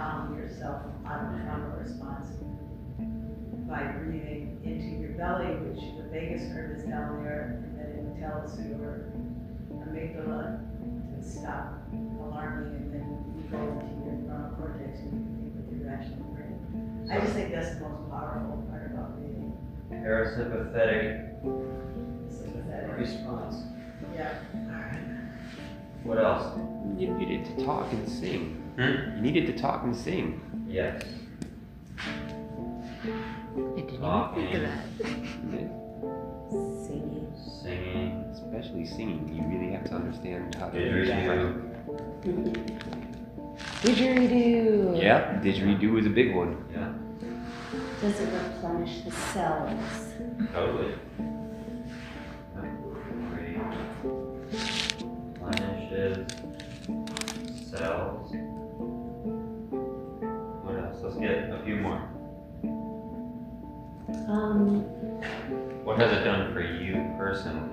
calm yourself out of trauma response by breathing into your belly, which the vagus nerve is down there, and then it tells your amygdala to stop alarming, and then you go into your frontal cortex and you can think with your rational brain. I just think that's the most powerful part about breathing. Parasympathetic Sympathetic. response. Yeah. What else? You needed to talk and sing. Hmm? You needed to talk and sing. Yes. I didn't even Talking. think of that. Singing. Singing. Especially singing, you really have to understand how to do Didgeridoo. Didgeridoo. Yeah, didgeridoo is a big one. Yeah. Does it replenish the cells? Totally. Replenishes cells. What else? Let's get a few more. What has it done for you personally?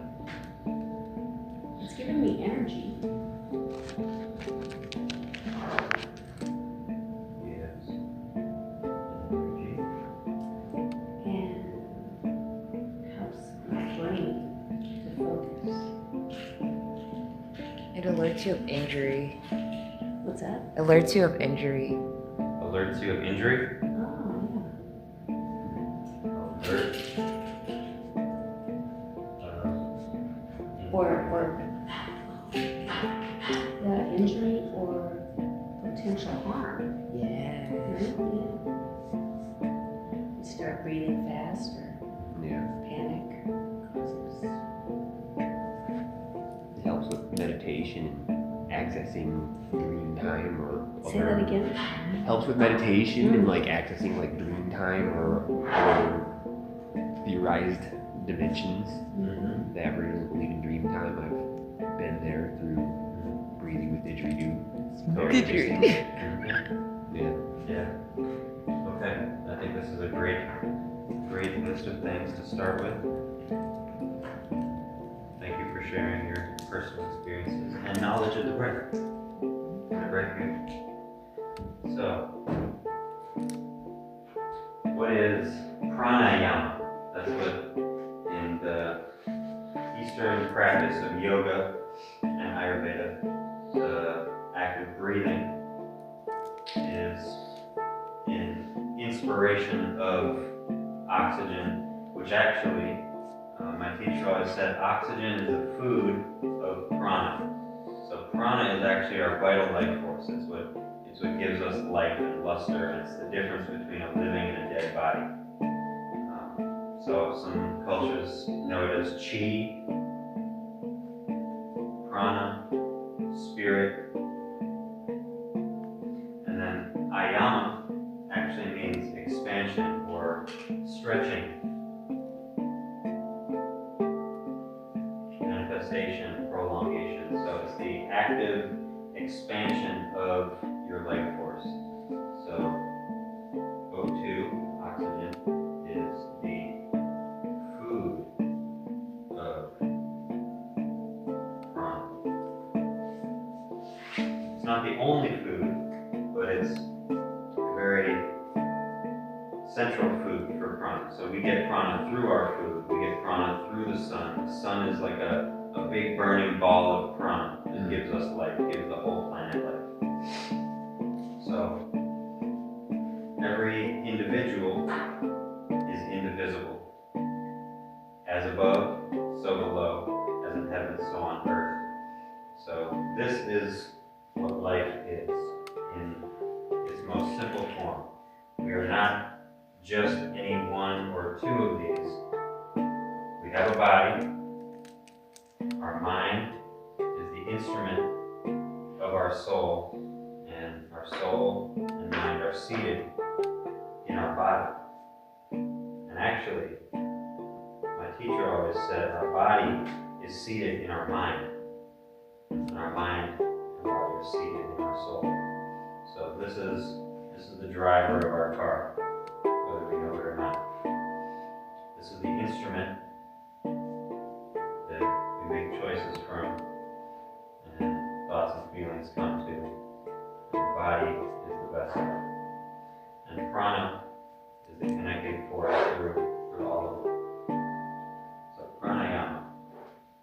It's giving me energy. Yes. Energy. And helps my brain to focus. It alerts you of injury. What's that? Alerts you of injury. Alerts you of injury? Oh, Alert. yeah. Or yeah, injury or potential harm. Yeah. Right? Yeah. You start breathing fast or Yeah. panic causes. It helps with meditation and accessing dream time or Say that again. helps with meditation and like accessing like dream time or other theorized dimensions Mm-hmm. that believe in dream time. I've been there through breathing with didgeridoo. Very Didgeridoo. interesting. Yeah. Yeah. Okay. I think this is a great list of things to start with. Thank you for sharing your personal experiences and knowledge of the breath. Very good. So, what is pranayama? That's what in the Eastern practice of yoga and Ayurveda, the act of breathing is an inspiration of oxygen, which actually, my teacher always said, oxygen is the food of prana. So prana is actually our vital life force. It's what gives us life and luster, and it's the difference between a living and a dead body. So some cultures know it as chi, prana, spirit, and then ayama actually means expansion or stretching, manifestation, prolongation. So it's the active expansion of your life force. So O2, oxygen, is the food of prana. It's not the only food, but it's a very central food for prana. So we get prana through our food, we get prana through the sun. The sun is like a big burning ball of prana that gives us life, gives the whole planet life. So every individual is indivisible. As above, so below, as in heaven, so on earth. So this is what life is in its most simple form. We are not just any one or two of these. We have a body. Our mind is the instrument of our soul, and our soul and mind are seated in our body. And actually, my teacher always said our body is seated in our mind, and our mind and body are seated in our soul. So this is the driver of our car, whether we know it or not. This is the instrument that we make choices from, and thoughts and feelings come to. And body is the vessel. And prana is the connecting force through all of it. So pranayama,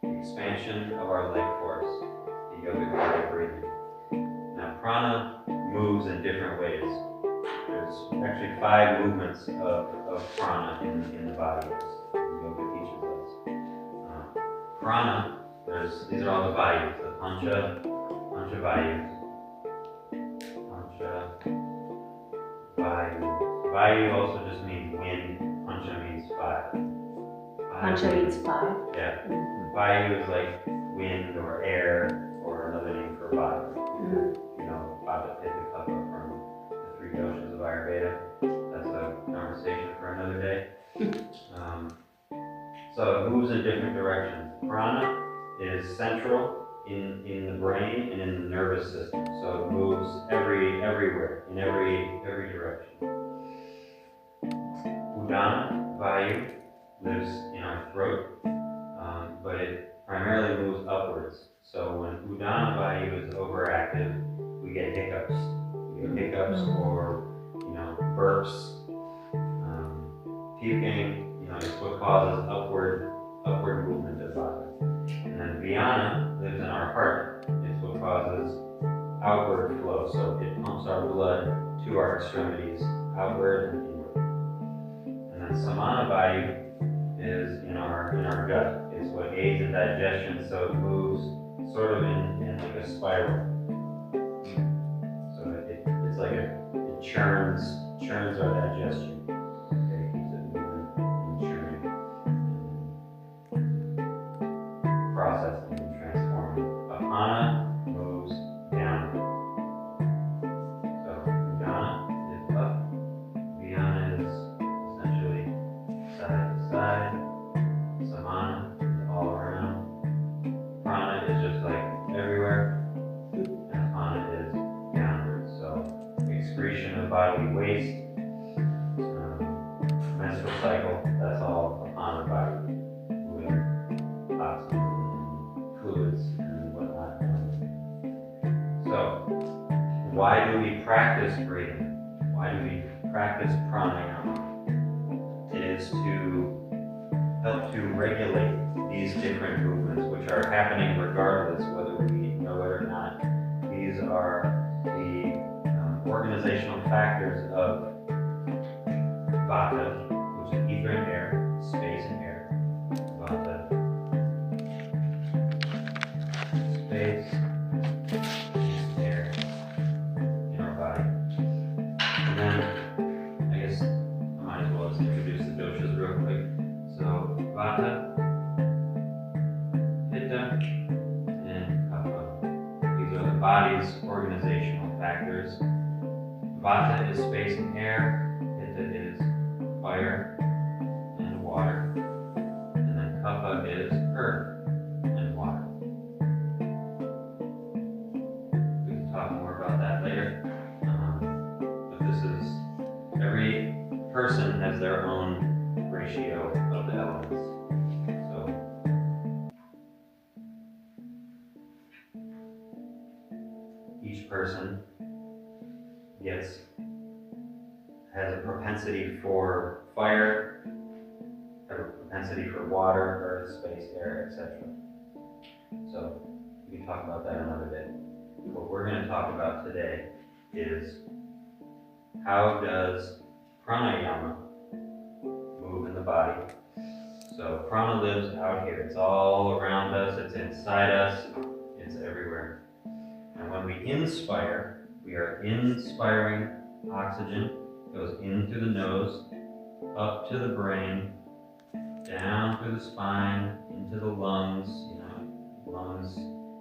the expansion of our life force, the yogic body breathing. Now prana moves in different ways. There's actually 5 movements of prana in the body, as yoga teaches us. Prana, these are all the vayus, the pancha vayus. Pancha vayu. Vayu also just means wind, pancha means 5. Pancha means 5. Yeah. Vayu is like wind or air, or another name for Vata. You know, Vata, Pita, Khapa from the 3 doshas of Ayurveda. That's a conversation for another day. So it moves in different directions. Prana is central in the brain and in the nervous system. So it moves everywhere, in every direction. Udana, Vayu, lives in our throat, but it primarily moves upwards. So when Udana Vayu is overactive, we get hiccups. We get hiccups or, burps, puking, is what causes upward movement of Vata. And then Vyana lives in our heart. It's what causes outward flow. So it pumps our blood to our extremities, outward and inward. And then Samana Vayu is in our gut. It's what aids in digestion, so it moves sort of in like a spiral. So it's like it churns our digestion. Okay, it keeps it moving and churning, processing and transforming. Apana moves downward. So Udana is up, Vyana is essentially side to side, Samana is all around, Prana is just like everywhere, and Apana is downward. So excretion of bodily waste, menstrual cycle, that's all Apana body, moving oxygen and fluids and whatnot. So why do we practice breathing? Why do we practice pranayama? It is to help to regulate these different movements, which are happening regardless whether we know it or not. These are the organizational factors of Vata, which is ether and air, space and air. Vata, space, air in our body. And then, I guess I might as well just introduce the doshas real quick. So, Vata, Pitta, and Khapa. These are the body's organizational factors. Vata is space and air, Pitta is fire and water, and then Khapa is earth and water. We can talk more about that later, but every person has their own ratio of the elements. So each person has a propensity for fire, a propensity for water, earth, space, air, etc. So we can talk about that another day. What we're going to talk about today is how does pranayama move in the body. So prana lives out here. It's all around us, it's inside us, it's everywhere. And when we inspire, we are inspiring oxygen, goes in through the nose, up to the brain, down through the spine, into the lungs. Lungs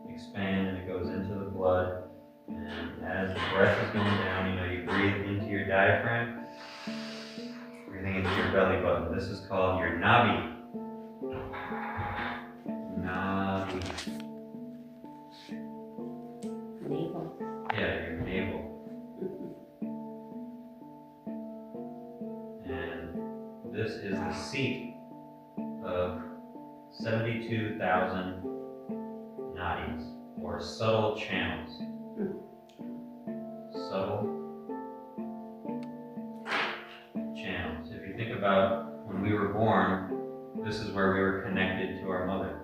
expand and it goes into the blood. And as the breath is going down, you breathe into your diaphragm, breathing into your belly button. This is called your navi. Navi. Navel. Yeah, your navel. And this is the seat of 72,000 nadis, or subtle channels. subtle channels. If you think about when we were born, this is where we were connected to our mother.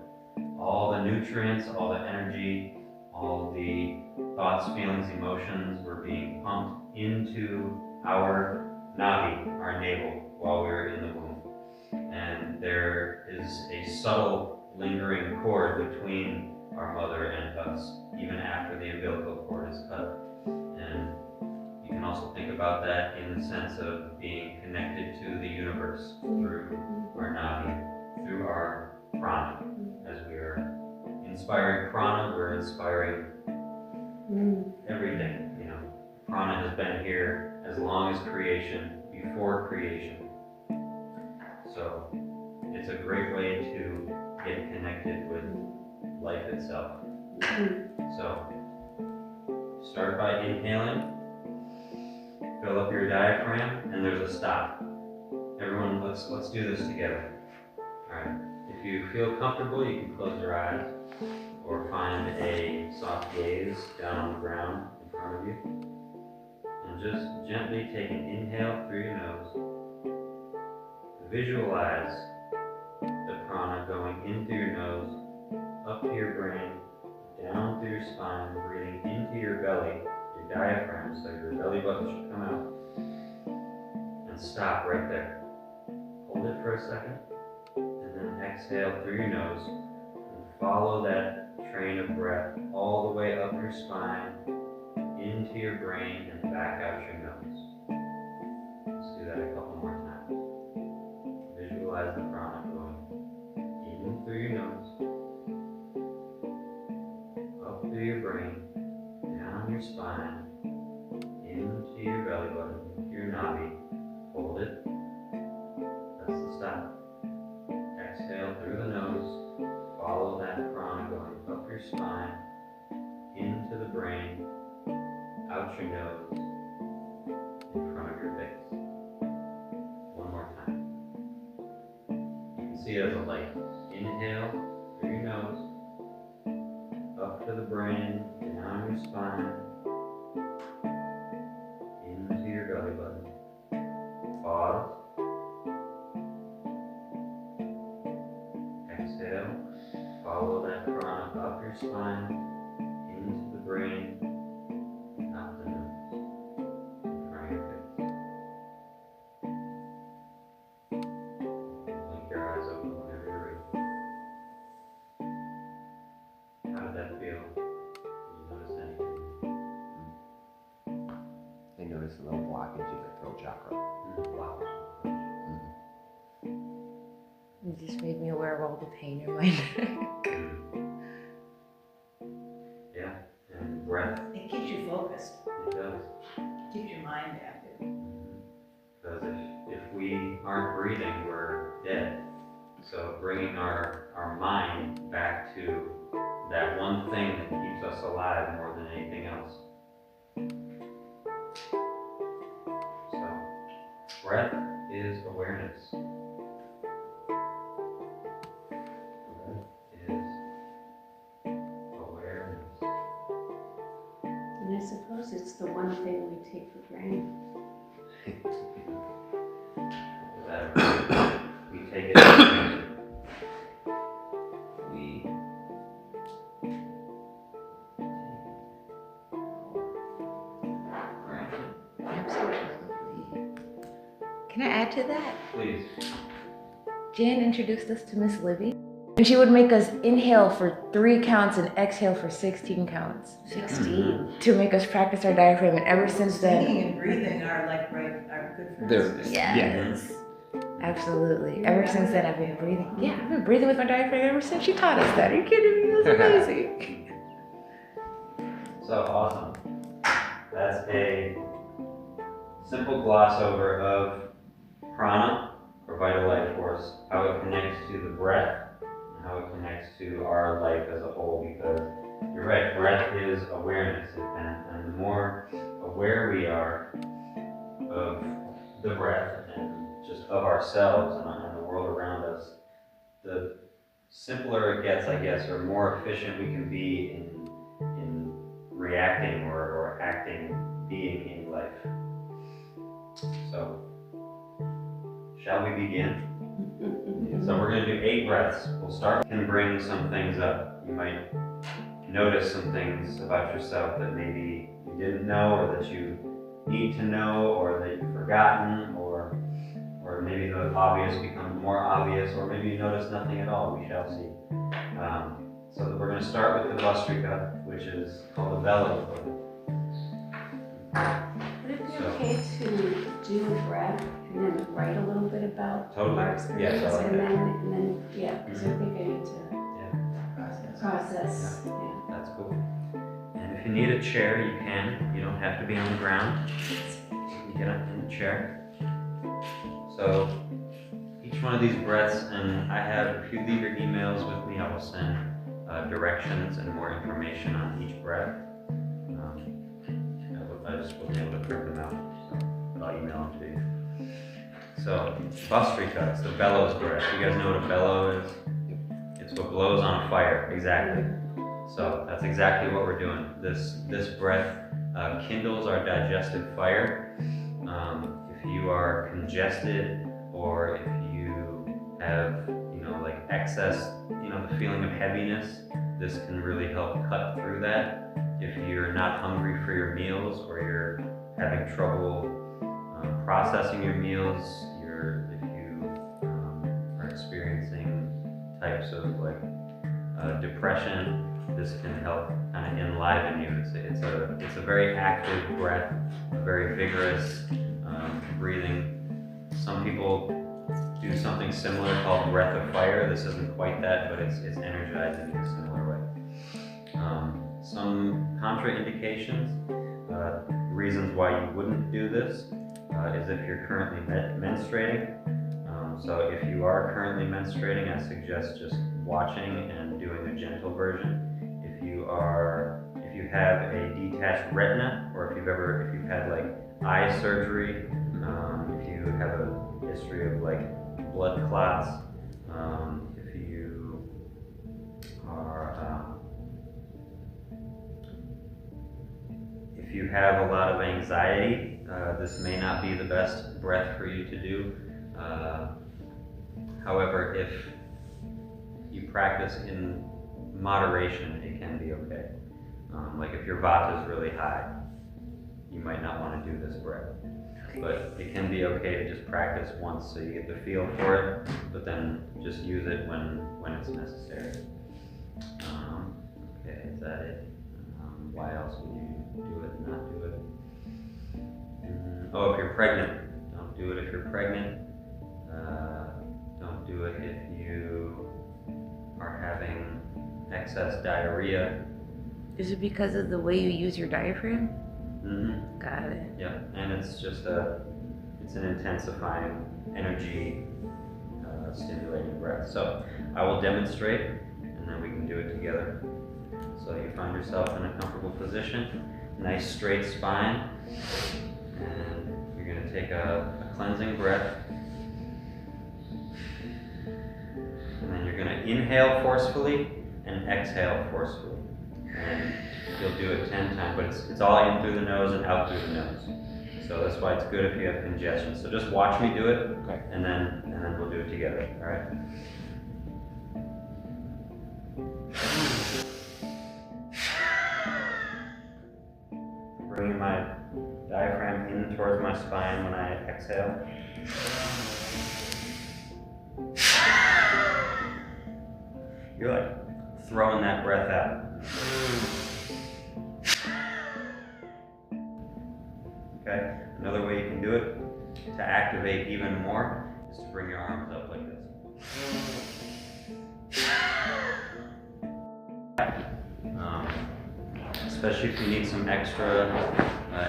All the nutrients, all the energy, all the thoughts, feelings, emotions were being pumped into our navi, our navel, while we were in the womb. And there is a subtle lingering cord between our mother and us, even after the umbilical cord is cut. And you can also think about that in the sense of being connected to the universe through our navi, through our prana. As we are inspiring prana, we're inspiring everything. You know, prana has been here as long as creation, before creation. So it's a great way to get connected with life itself. So start by inhaling, fill up your diaphragm, and there's a stop. Everyone, let's do this together. All right. If you feel comfortable, you can close your eyes or find a soft gaze down on the ground in front of you. And just gently take an inhale through your nose. Visualize the prana going in through your nose, up to your brain, down through your spine, breathing into your belly, your diaphragm, so your belly button should come out. And stop right there. Hold it for a second. Exhale through your nose and follow that train of breath all the way up your spine, into your brain, and back out your nose. Let's do that a couple more times. Visualize the prana going in through your nose, up through your brain, down your spine, into your belly button, into your navi. Hold it. That's the stop. Exhale through the nose, follow that prana going up your spine, into the brain, out your nose, in front of your face. One more time. You can see it as a light. Inhale through your nose, up to the brain, down your spine, into your belly button. Pause. Exhale, follow that prana up your spine, into the brain, out the nose, in front of your face. Blink your eyes open whenever you're ready. How did that feel? Did you notice anything? I noticed a little blockage in my throat chakra. Wow. It just made me aware of all the pain in my neck. Yeah, and breath. It keeps you focused, It does. keeps your mind active. Because if we aren't breathing, we're dead. So bringing our mind back to that one thing that keeps us alive more than anything else. So breath is awareness. And I suppose it's the one thing we take for granted. That we take it for granted. We Absolutely. Can I add to that? Please. Jan introduced us to Miss Libby. And she would make us inhale for 3 counts and exhale for 16 counts 16. to make us practice our diaphragm. And ever since then, Singing and breathing are like are good friends. They're- yes, absolutely. Ever since then, I've been breathing. Yeah, I've been breathing with my diaphragm ever since she taught us that. Are you kidding me? That's amazing. So awesome. That's a simple gloss over of prana, or vital life force, how it connects to the breath, and how it connects to our life as a whole, because you're right, breath is awareness, and the more aware we are of the breath and just of ourselves and the world around us, the simpler it gets, I guess, or more efficient we can be in reacting or acting being in life. So, shall we begin? So we're going to do 8 breaths. We'll start. Can bring some things up. You might notice some things about yourself that maybe you didn't know, or that you need to know, or that you've forgotten, or maybe the obvious becomes more obvious, or maybe you notice nothing at all. We shall see. So we're going to start with the Vastrika, which is called the bellow. Would it be okay to do a breath and then write a little bit about Totally. our experience? Yes, I like and that. then, yeah, because I think I need to process. Yeah. That's cool. And if you need a chair, you can. You don't have to be on the ground. You get up in the chair. So each one of these breaths, and I have, if you leave your emails with me, I will send directions and more information on each breath. I just wasn't able to print them out, so, but I'll email them to you. So, Vastrika, it's the bellows breath. You guys know what a bellow is? It's what blows on a fire, exactly. So that's exactly what we're doing. This breath kindles our digestive fire. If you are congested, or if you have, like excess, the feeling of heaviness, this can really help cut through that. If you're not hungry for your meals, or you're having trouble processing your meals, if you are experiencing types of depression, this can help kind of enliven you. It's a very active breath, very vigorous breathing. Some people do something similar called breath of fire. This isn't quite that, but it's energizing in a similar way. Some contraindications, reasons why you wouldn't do this, is if you're currently menstruating. So if you are currently menstruating, I suggest just watching and doing a gentle version. If you have a detached retina, or if you've had eye surgery, if you have a history of blood clots, if you are if you have a lot of anxiety, this may not be the best breath for you to do. However, if you practice in moderation, it can be okay. Like if your Vata is really high, you might not want to do this breath. But it can be okay to just practice once so you get the feel for it, but then just use it when it's necessary. Okay, is that it? Why else would you do it, not do it? Oh, if you're pregnant, don't do it if you're pregnant. Don't do it if you are having excess diarrhea. Is it because of the way you use your diaphragm? Mm-hmm. Got it. Yeah, and it's just it's an intensifying energy stimulating breath. So I will demonstrate, and then we can do it together. So you find yourself in a comfortable position, nice straight spine, and you're going to take a cleansing breath. And then you're going to inhale forcefully and exhale forcefully. And you'll do it 10 times, but it's all in through the nose and out through the nose. So that's why it's good if you have congestion. So just watch me do it, Okay. and then we'll do it together. All right. Bringing my diaphragm in towards my spine when I exhale. You're like throwing that breath out. Okay, another way you can do it to activate even more is to bring your arms up like this. Especially if you need some extra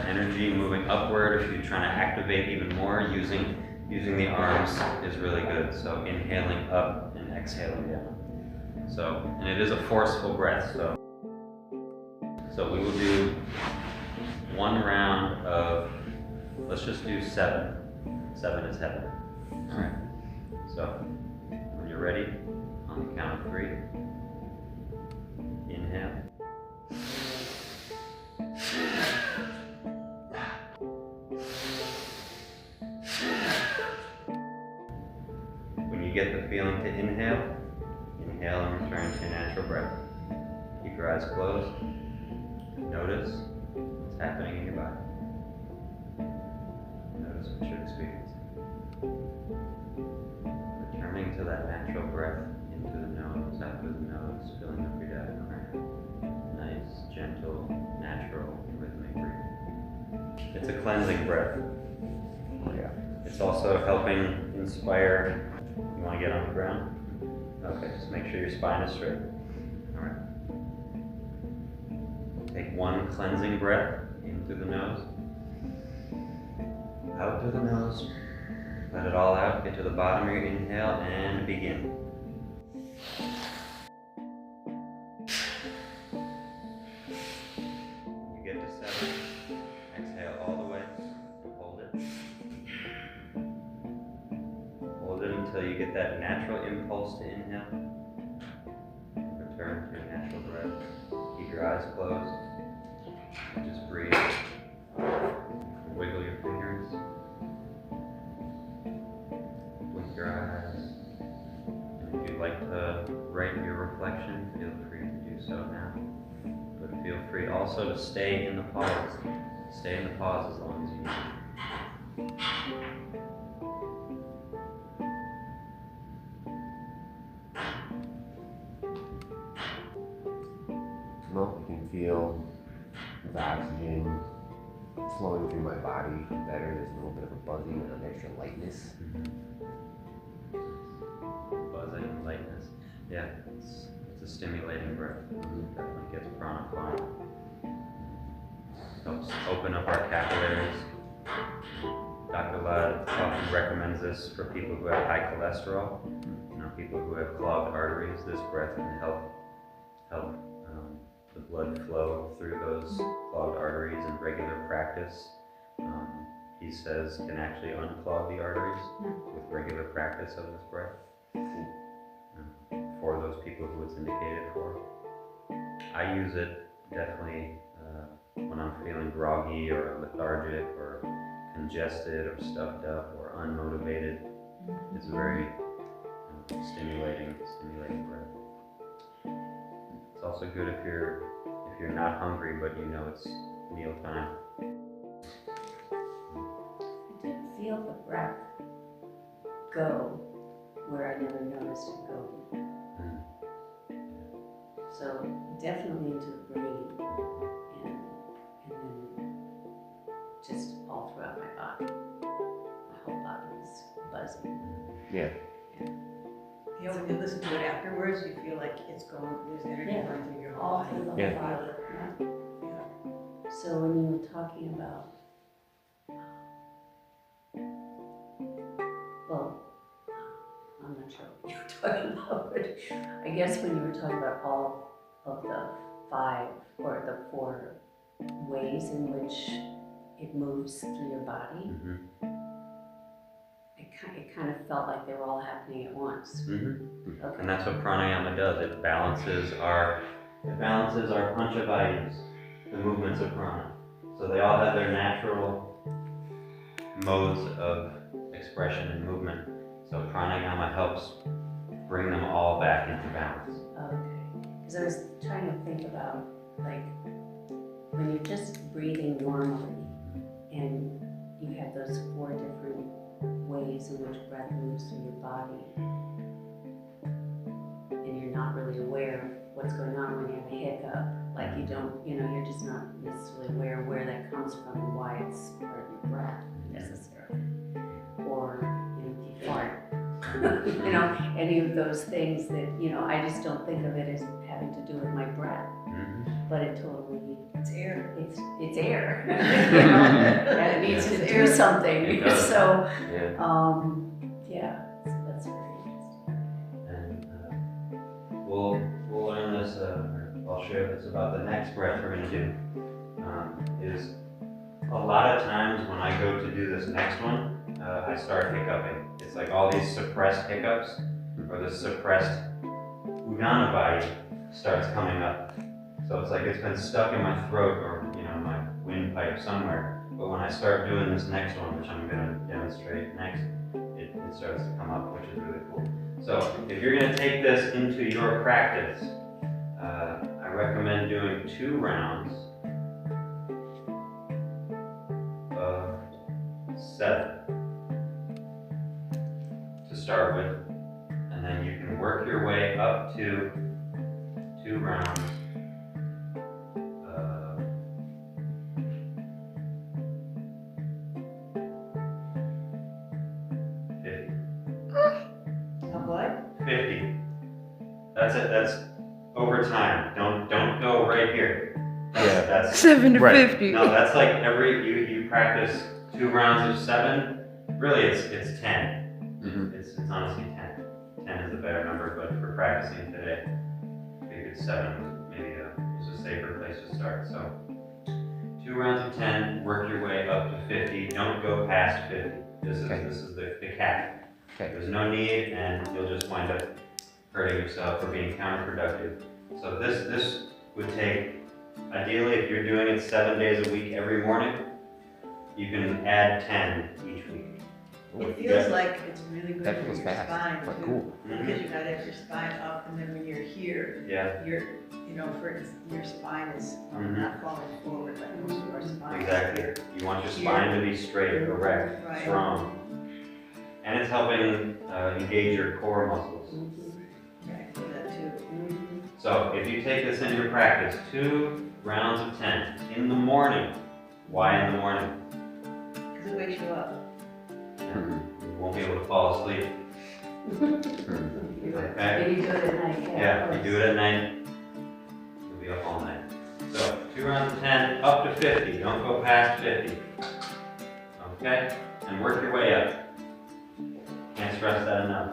energy moving upward, if you're trying to activate even more, using the arms is really good. So inhaling up and exhaling down. So, and it is a forceful breath. So we will do one round of, let's just do 7. 7 is heaven. All right. So when you're ready, on the count of 3, inhale. you get the feeling to inhale, inhale and return to your natural breath. Keep your eyes closed. Notice what's happening in your body. Notice what you're experiencing. Returning to that natural breath into the nose, out through the nose, filling up your diaphragm. Nice, gentle, natural, rhythmic breathing. It's a cleansing breath. Yeah. It's also helping inspire. You want to get on the ground? Okay, just make sure your spine is straight. All right. Take one cleansing breath in through the nose, out through the nose. Let it all out. Get to the bottom of your inhale and begin. You get to 7. Exhale all the way. Hold it. Hold it until you get that natural impulse to inhale. Return to your natural breath. Keep your eyes closed. And just breathe. Wiggle your fingers. Blink your eyes. And if you'd like to write your reflection, feel free to do so now. But feel free also to stay in the pause. Stay in the pause as long as you need. Well, you can feel the oxygen flowing through my body better. There's a little bit of a buzzing and an extra lightness. Buzzing and lightness. Yeah, it's a stimulating breath. Definitely gets prana flowing. Helps open up our capillaries. Dr. Ladd often recommends this for people who have high cholesterol. People who have clogged arteries. This breath can help the blood flow through those clogged arteries in regular practice. He says can actually unclog the arteries with regular practice of this breath. For those people who it's indicated for. I use it definitely when I'm feeling groggy or lethargic or congested or stuffed up or unmotivated. It's a very stimulating breath. It's also good if you're not hungry but you know it's meal time. I did feel the breath go where I never noticed it go. So definitely into the brain and then just all throughout my body. My whole body was buzzing. Yeah. You know, when you listen to it afterwards, you feel like it's going, there's energy Yeah. going through your whole All body. through the whole Yeah. body. Yeah. So when you were talking about, well, I'm not sure what you were talking about, but I guess when you were talking about all of the 5 or the 4 ways in which it moves through your body, it kind of felt like they were all happening at once. Okay. And that's what pranayama does. It balances our panchavayas, the movements of prana. So they all have their natural modes of expression and movement. So pranayama helps bring them all back into balance. Okay. Because I was trying to think about, like, when you're just breathing normally and you have those 4 different ways in which breath moves through your body and you're not really aware of what's going on when you have a hiccup, like you don't, you're just not necessarily aware of where that comes from and why it's part of your breath necessarily. Or, if you fart, any of those things that, I just don't think of it as having to do with my breath, but it totally, It's air. it's air, and it needs to do something. It does. So, Yeah. yeah, so that's very interesting. And we'll learn this, I'll share this about the next breath we're going to do. Is a lot of times when I go to do this next one, I start hiccuping. It's like all these suppressed hiccups, or the suppressed udana body starts coming up. So it's like it's been stuck in my throat or my windpipe somewhere. But when I start doing this next one, which I'm going to demonstrate next, it starts to come up, which is really cool. So if you're going to take this into your practice, I recommend doing 2 rounds of 7 to start with, and then you can work your way up to 2 rounds of 50. Of what? 50. That's it. That's over time. Don't go right here. That's 7 to Right. 50. no. That's like you practice 2 rounds of 7. Really, it's 10. Mhm. It's honestly 10. 10 is a better number, but for practicing today, I figured 7 maybe is a safer place to start. So 2 rounds of 10. Work your way up to 50. Don't go past 50. This is the cap. Okay. There's no need, and you'll just wind up hurting yourself or being counterproductive. So this would take, ideally, if you're doing it 7 days a week every morning, you can add 10 each week. It feels like it's really good That for feels your fast, spine but too. cool. Because you gotta have your spine up, and then when you're here, Yeah, your spine is Mhm. not falling forward like most of our spines. exactly. You want your spine to be straight, erect, Right. strong. And it's helping engage your core muscles. Yeah, I feel that too. So if you take this in your practice, 2 rounds of 10 in the morning. Why in the morning? Because it wakes you up. Mhm. You won't be able to fall asleep. Mhm. Okay? Maybe do it at night. Yeah, if you do it at night, you'll be up all night. So 2 rounds of 10, up to 50. Don't go past 50. Okay? And work your way up. Can't stress that enough.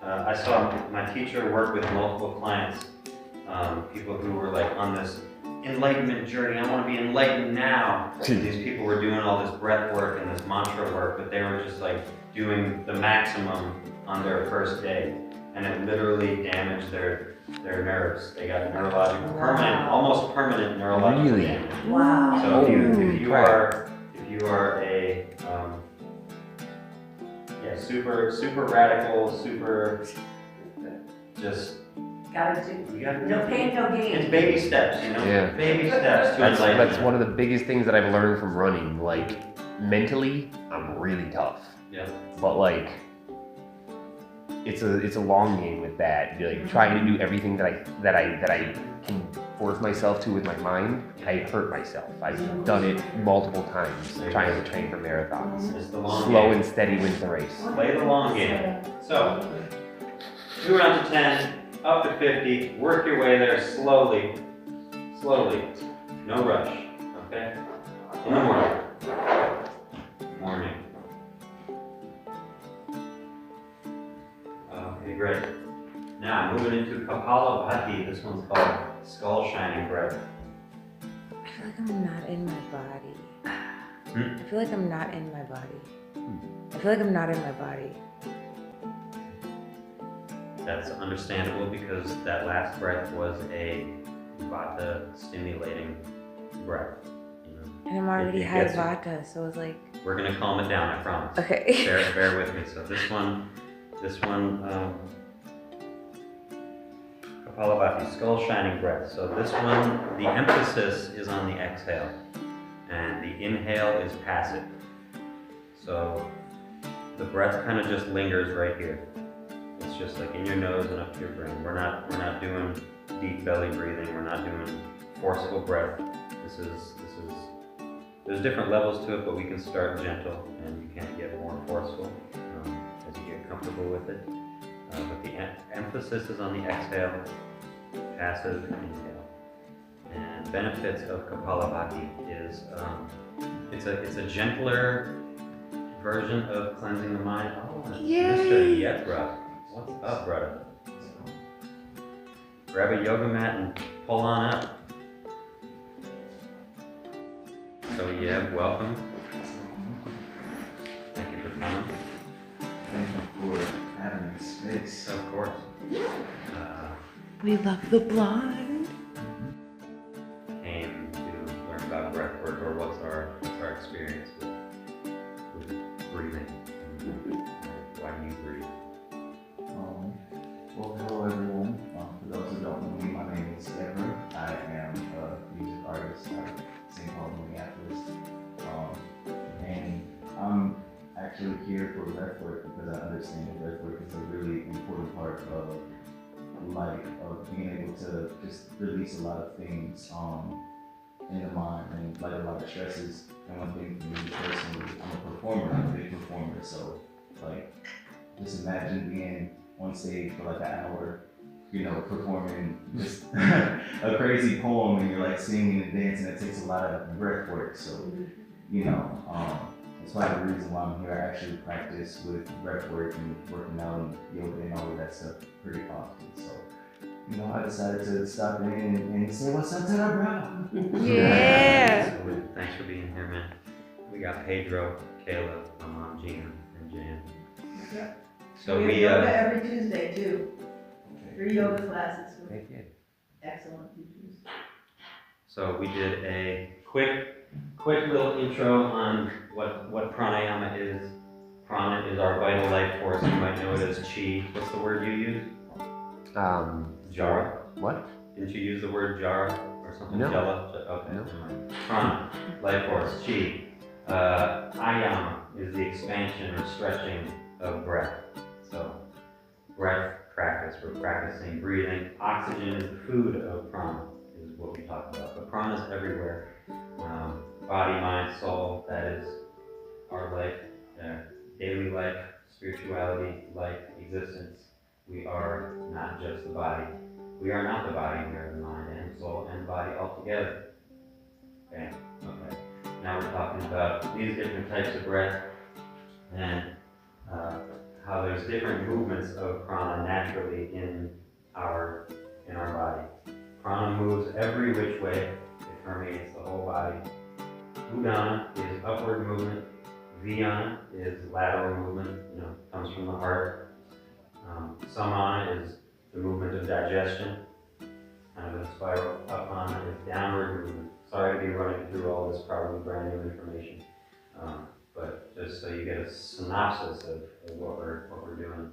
I saw my teacher work with multiple clients, people who were like on this enlightenment journey. I want to be enlightened now. And these people were doing all this breath work and this mantra work, but they were just like doing the maximum on their first day, and it literally damaged their nerves. They got neurological, permanent, almost permanent neurological Really? damage. Wow. So if Holy you crap. are a super radical, super just Gotta do, you got no pain, no gain. it's baby steps, you know? Yeah. Baby steps to That's enlightenment. one of the biggest things that I've learned from running. Like, mentally, I'm really tough. Yeah. But like, it's a long game with that. Like trying to do everything that I can force myself to with my mind, I hurt myself. I've done it multiple times trying to train for marathons. It's the long Slow game. and steady wins the race. Play the long game. So 2 rounds of 10, up to 50, work your way there slowly. Slowly. No rush. Okay? In the morning. Okay, great. Now moving into Kapalabhati. This one's called Skull Shining Breath. I feel like I'm not in my body. Hmm? I feel like I'm not in my body. I feel like I'm not in my body. That's understandable because that last breath was a Vata stimulating breath. You know? And I'm already It high gets you. Vata, so it's like, We're gonna calm it down, I promise. okay. Bear with me. So this one, Kapalabhati, skull shining breath. So this one, the emphasis is on the exhale, and the inhale is passive. So the breath kind of just lingers right here. It's just like in your nose and up to your brain. We're not doing deep belly breathing. We're not doing forceful breath. This is. There's different levels to it, but we can start gentle, and you can get more forceful as you get comfortable with it. But the emphasis is on the exhale, passive inhale. And benefits of Kapalabhati is it's a gentler version of cleansing the mind. Oh, it's Mr. Yetra. What's up, brother? Grab a yoga mat and pull on up. So yeah, welcome. Thank you for coming. Thank you for having this space. Of course. We love the blonde. Came to learn about breathwork, or what's our experience with breathing. Why do you breathe? here for breathwork because I understand that breathwork is a really important part of life, of being able to just release a lot of things in the mind and like a lot of stresses. And one thing for me personally, I'm a performer, I'm a big performer, so like just imagine being on stage for like an hour, you know, performing just a crazy poem and you're like singing and dancing. It takes a lot of breath work. So, you know, that's why the reason why I'm here. I actually practice with breath work and working out and yoga and all of that stuff pretty often. So, you know, I decided to stop in and say what's up to the bro. Yeah. So, thanks for being here, man. We got Pedro, Kayla, my mom Gina, and Jan. Yeah. So we have yoga every Tuesday too. 3 yoga classes with Thank you. excellent teachers. So we did a quick little intro on what pranayama is. Prana is our vital life force. You might know it as chi. What's the word you use? Jara. What? Didn't you use the word jara or something? No. Jala? Okay. No. Never mind. Prana, life force, chi. Ayama is the expansion or stretching of breath. So breath practice, we're practicing breathing. Oxygen is the food of prana, is what we talk about. But prana is everywhere. Body, mind, soul, that is our life, daily life, spirituality, life, existence. We are not just the body. We are not the body, we are the mind and soul and body all together. Okay. Now we're talking about these different types of breath and how there's different movements of prana naturally in our body. Prana moves every which way. It permeates the whole body. Udana is upward movement. Vyana is lateral movement, comes from the heart. Samana is the movement of digestion. Kind of a spiral. Apana is downward movement. Sorry to be running through all this probably brand new information. But just so you get a synopsis of what we're doing.